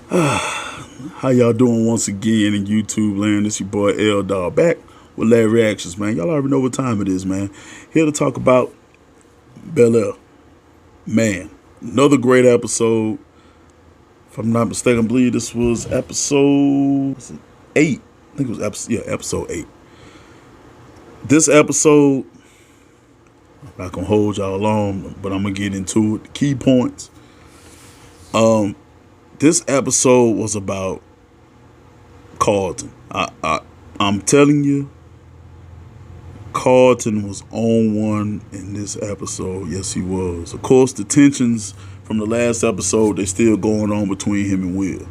How y'all doing once again in YouTube land? It's your boy L Dog back with Larry Reactions, man. Y'all already know what time it is, man. Here to talk about Bel-Air. Man, another great episode. If I'm not mistaken, I believe this was episode 8. I think it was episode 8. This episode, I'm not gonna hold y'all long, but I'm gonna get into it. The key points. This episode was about Carlton. I'm telling you, Carlton was on one in this episode. Yes, he was. Of course, the tensions from the last episode, they still going on between him and Will.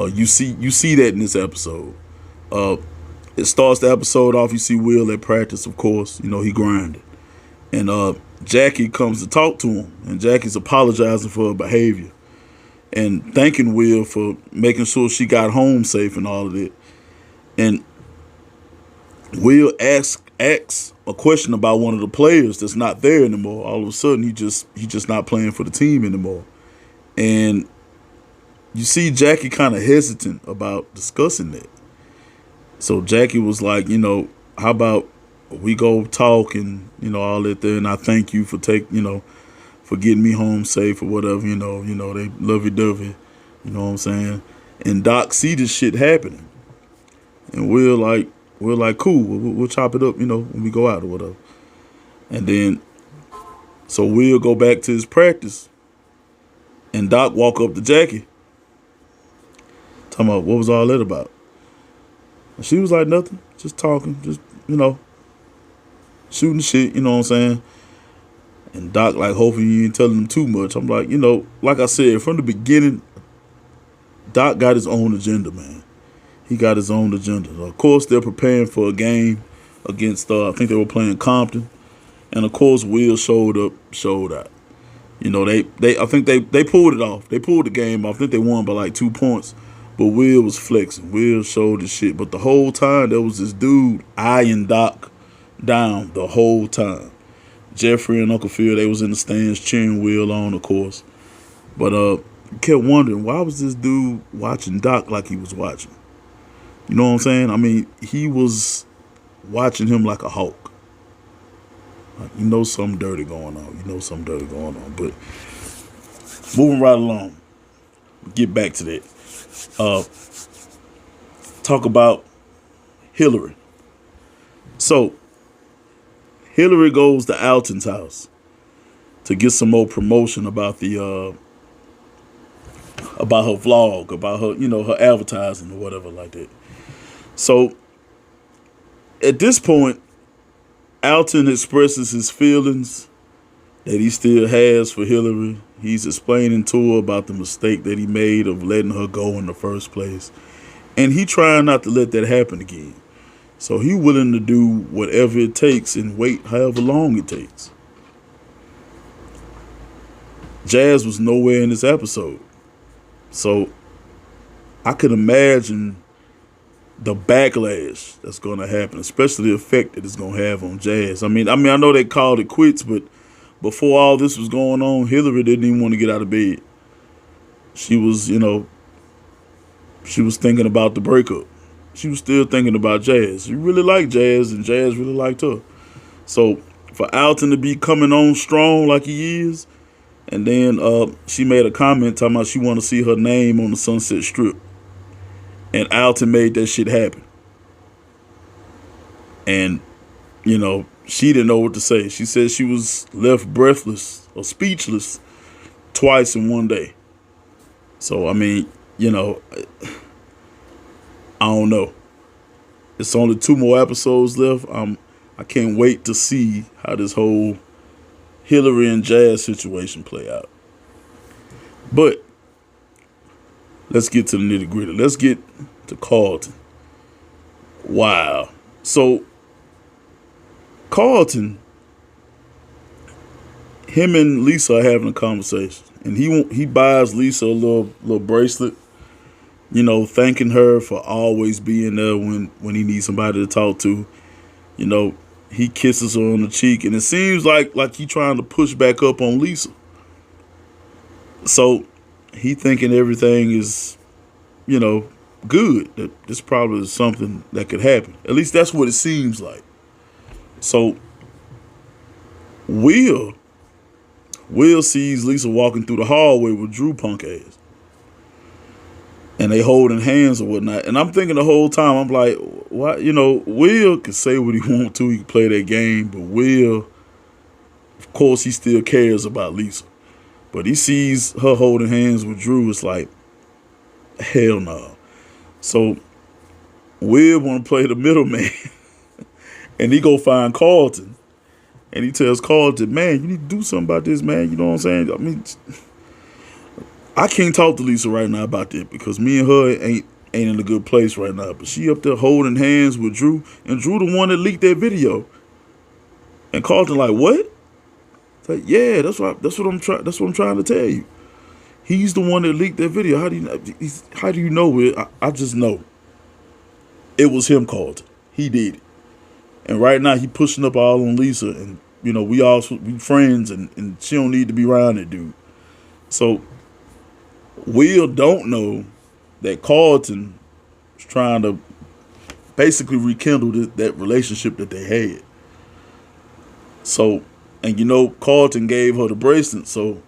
You see that in this episode. It starts the episode off. You see Will at practice. Of course, you know he grinded, and Jackie comes to talk to him, and Jackie's apologizing for her behavior and thanking Will for making sure she got home safe and all of it. And Will asks a question about one of the players that's not there anymore. All of a sudden, he just not playing for the team anymore. And you see Jackie kind of hesitant about discussing that. So Jackie was like, how about we go talk and, all that there. And I thank you for for getting me home safe or whatever, they lovey-dovey, you know what I'm saying? And Doc see this shit happening. And we're like, cool, we'll chop it up, when we go out or whatever. And then, so Will go back to his practice, and Doc walk up to Jackie, talking about what was all that about. And she was like, nothing, just talking, just, shooting shit, you know what I'm saying? And Doc like, hopefully you ain't telling him too much. I'm like, like I said, from the beginning, Doc got his own agenda, man. He got his own agenda. Of course, they're preparing for a game against, I think they were playing Compton. And of course, Will showed out. I think they pulled it off. They pulled the game off. I think they won by like 2 points. But Will was flexing. Will showed his shit. But the whole time, there was this dude eyeing Doc down the whole time. Jeffrey and Uncle Phil, they was in the stands cheering Will on, of course. But kept wondering, why was this dude watching Doc like he was watching? You know what I'm saying? I mean, he was watching him like a hawk. Like, something dirty going on. But moving right along, get back to that. Talk about Hillary. So, Hillary goes to Alton'S house to get some more promotion about the about her vlog, about her, her advertising or whatever like that. So at this point, Alton expresses his feelings that he still has for Hillary. He's explaining to her about the mistake that he made of letting her go in the first place. And he trying not to let that happen again. So he willing to do whatever it takes and wait however long it takes. Jazz was nowhere in this episode. So I could imagine the backlash that's going to happen, especially the effect that it's going to have on Jazz. I mean, I know they called it quits, but before all this was going on, Hillary didn't even want to get out of bed. She was, she was thinking about the breakup. She was still thinking about Jazz. She really liked Jazz, and Jazz really liked her. So for Alton to be coming on strong like he is, and then she made a comment talking about she want to see her name on the Sunset Strip. And Alton made that shit happen. And, she didn't know what to say. She said she was left breathless or speechless twice in one day. So, I mean, I don't know. It's only 2 more episodes left. I can't wait to see how this whole Hillary and Jazz situation play out. But let's get to the nitty gritty. Let's get to Carlton. Wow. So Carlton, him and Lisa are having a conversation, and he buys Lisa a little bracelet, thanking her for always being there when he needs somebody to talk to. He kisses her on the cheek, and it seems like he trying to push back up on Lisa. So he thinking everything is good. That this probably is something that could happen. At least that's what it seems like. So Will sees Lisa walking through the hallway with Drew punk ass. And they holding hands or whatnot. And I'm thinking the whole time, I'm like, why? Will can say what he want to. He can play that game. But Will, of course, he still cares about Lisa. But he sees her holding hands with Drew. It's like, hell no. So Will want to play the middleman. And he go find Carlton. And he tells Carlton, man, you need to do something about this, man. You know what I'm saying? I mean, I can't talk to Lisa right now about that because me and her ain't in a good place right now. But she up there holding hands with Drew, and Drew the one that leaked that video. And Carlton like, what? It's like, yeah, that's what I'm trying to tell you. He's the one that leaked that video. How do you know it? I just know. It was him, Carlton. He did it. And right now he pushing up all on Lisa, and we friends, and she don't need to be around that dude. So Will don't know that Carlton was trying to basically rekindle that relationship that they had. So, and Carlton gave her the bracelet, so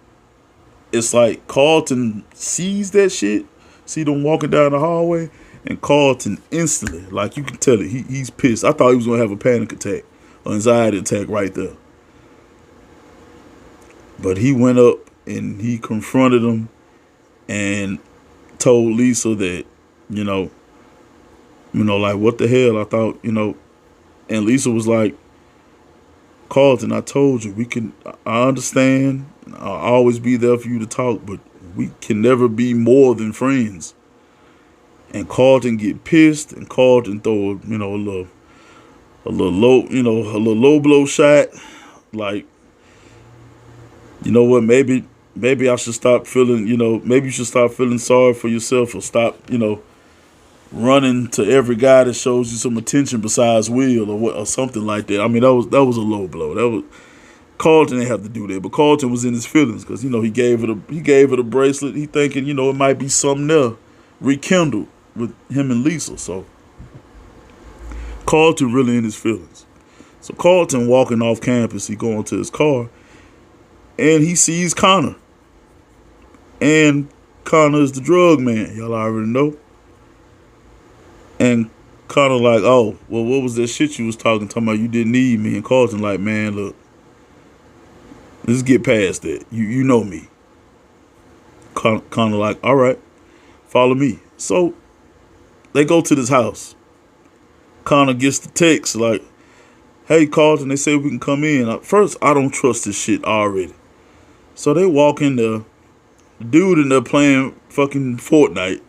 it's like Carlton sees that shit, see them walking down the hallway, and Carlton instantly, like you can tell it, he's pissed. I thought he was going to have a panic attack, or anxiety attack right there. But he went up and he confronted him and told Lisa that, like, what the hell? I thought, and Lisa was like, Carlton, I told you, I understand. I'll always be there for you to talk, but we can never be more than friends. And Carlton get pissed, and Carlton throw a little low blow shot. Like, you know what, maybe I should stop feeling, maybe you should stop feeling sorry for yourself, or stop, running to every guy that shows you some attention besides Will, or something like that. I mean, that was a low blow. Carlton didn't have to do that, but Carlton was in his feelings because he gave her the bracelet. He thinking it might be something there rekindled with him and Lisa. So Carlton really in his feelings. So Carlton walking off campus, he going to his car, and he sees Connor. And Connor is the drug man. Y'all already know. And Connor like, oh, well, what was that shit you was talking about? You didn't need me. And Carlton like, man, look, let's get past that. You know me. Connor like, all right, follow me. So they go to this house. Connor gets the text like, hey, Carlton, they say we can come in. At first, I don't trust this shit already. So they walk in there. The dude in there playing fucking Fortnite.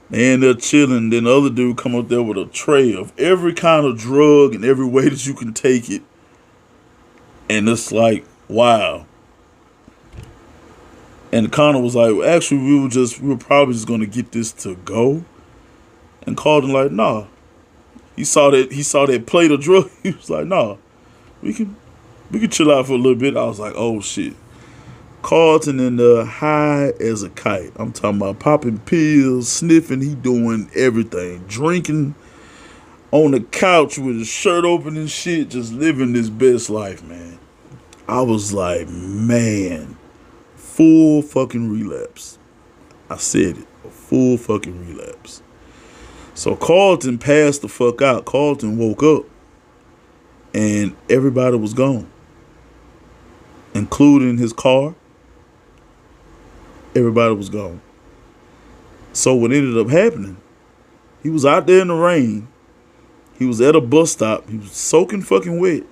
They in there chilling. Then the other dude come up there with a tray of every kind of drug and every way that you can take it. And it's like, wow. And Connor was like, well, actually, we were probably just going to get this to go. And Carlton like, nah. He saw that plate of drug. He was like, nah, we can chill out for a little bit. I was like, oh shit. Carlton in the high as a kite. I'm talking about popping pills, sniffing. He doing everything, drinking on the couch with his shirt open and shit, just living his best life, man. I was like, man, full fucking relapse. I said it, a full fucking relapse. So Carlton passed the fuck out. Carlton woke up and everybody was gone, including his car. Everybody was gone. So what ended up happening, he was out there in the rain. He was at a bus stop. He was soaking fucking wet.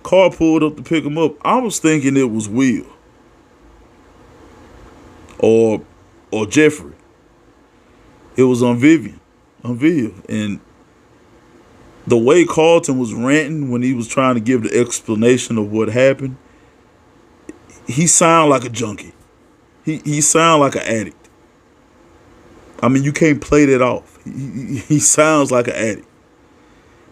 Car pulled up to pick him up. I was thinking it was Will or Jeffrey. It was on Viv. And the way Carlton was ranting when he was trying to give the explanation of what happened, he sounded like a junkie. He sounds like an addict. I mean, you can't play that off. He sounds like an addict.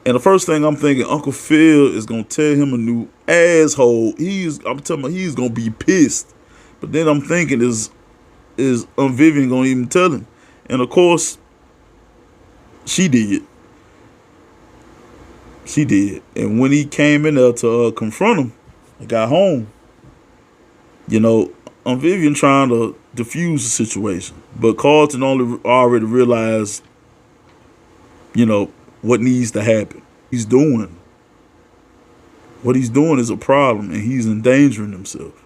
And the first thing I'm thinking, Uncle Phil is gonna tell him a new asshole. I'm telling you, he's gonna be pissed. But then I'm thinking, is Vivian gonna even tell him? And of course, she did. She did. And when he came in there to confront him, and got home, Vivian trying to diffuse the situation. But Carlton already realized, what needs to happen. What he's doing is a problem, and he's endangering himself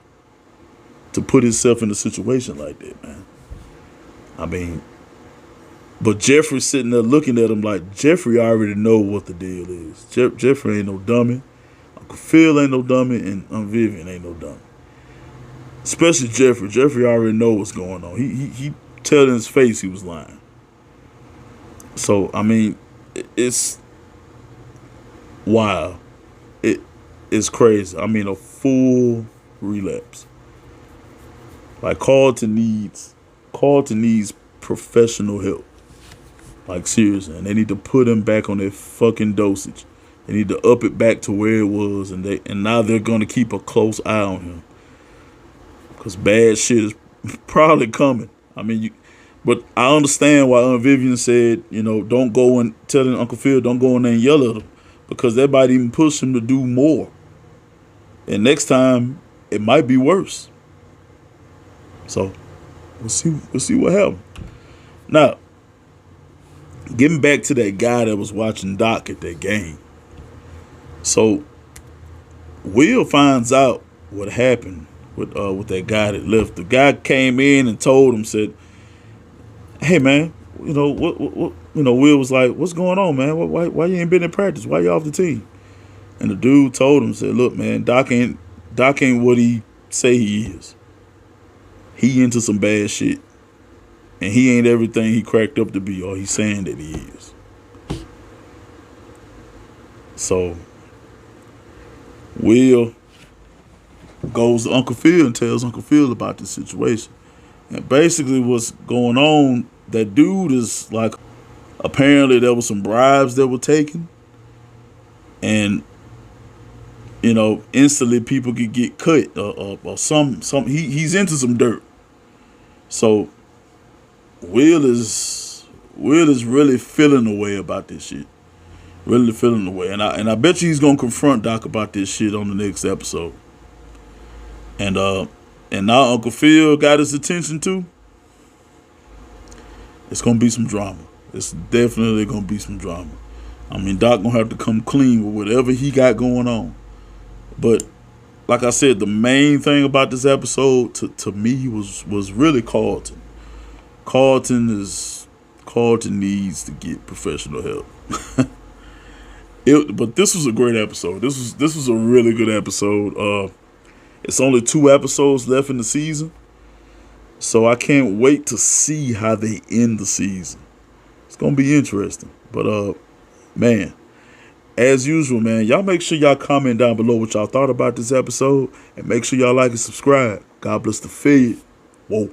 to put himself in a situation like that, man. I mean, but Jeffrey's sitting there looking at him like Jeffrey already know what the deal is. Jeffrey ain't no dummy. Uncle Phil ain't no dummy, and Vivian ain't no dummy. Especially Jeffrey. Jeffrey already know what's going on. He tell in his face he was lying. So I mean, it's wild. It's crazy. I mean, a full relapse. Like Carlton needs professional help. Like seriously, and they need to put him back on their fucking dosage. They need to up it back to where it was, and now they're gonna keep a close eye on him, cause bad shit is probably coming. I mean, but I understand why Aunt Vivian said, don't go and telling Uncle Phil, don't go in there and yell at him, because that might even push him to do more. And next time it might be worse. So we'll see what happens. Now, getting back to that guy that was watching Doc at that game. So Will finds out what happened with that guy that left. The guy came in and told him, said, "Hey man, what Will was like, what's going on, man? Why you ain't been in practice? Why you off the team?" And the dude told him, said, "Look, man, Doc ain't what he say he is. He into some bad shit. And he ain't everything he cracked up to be, or he's saying that he is." So Will goes to Uncle Phil and tells Uncle Phil about the situation. And basically what's going on, that dude is like, apparently there was some bribes that were taken. And, instantly people could get cut or some he's into some dirt. So Will is really feeling the way about this shit. Really feeling the way. And I bet you he's gonna confront Doc about this shit on the next episode. And now Uncle Phil got his attention too. It's gonna be some drama. It's definitely gonna be some drama. I mean, Doc gonna have to come clean with whatever he got going on. But like I said, the main thing about this episode to me was really Carlton. Carlton needs to get professional help. But this was a great episode. This was a really good episode. It's only 2 episodes left in the season, so I can't wait to see how they end the season. It's gonna be interesting. But man, as usual, man, y'all make sure y'all comment down below what y'all thought about this episode, and make sure y'all like and subscribe. God bless the fed. Whoa.